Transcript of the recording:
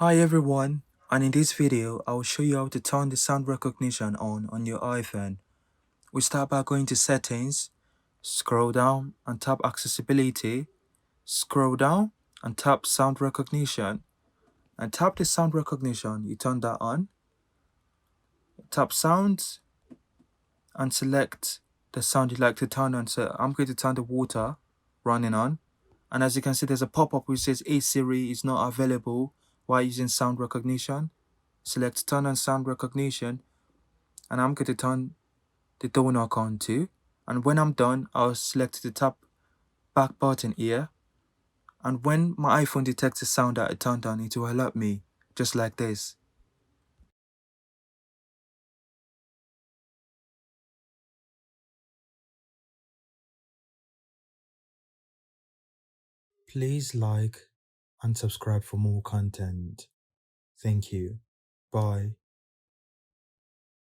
Hi everyone, and in this video I will show you how to turn the sound recognition on your iPhone. We start by going to settings, scroll down and tap accessibility, scroll down and tap sound recognition, and tap the sound recognition, you turn that on, tap sounds and select the sound you'd like to turn on. So I'm going to turn the water running on, and as you can see there's a pop-up which says "Hey Siri is not available while using sound recognition." Select turn on sound recognition, and I'm going to turn the door knock on too. And when I'm done, I'll select the tap back button here. And when my iPhone detects the sound that I turned on, it will alert me, just like this. Please like and subscribe for more content. Thank you. Bye.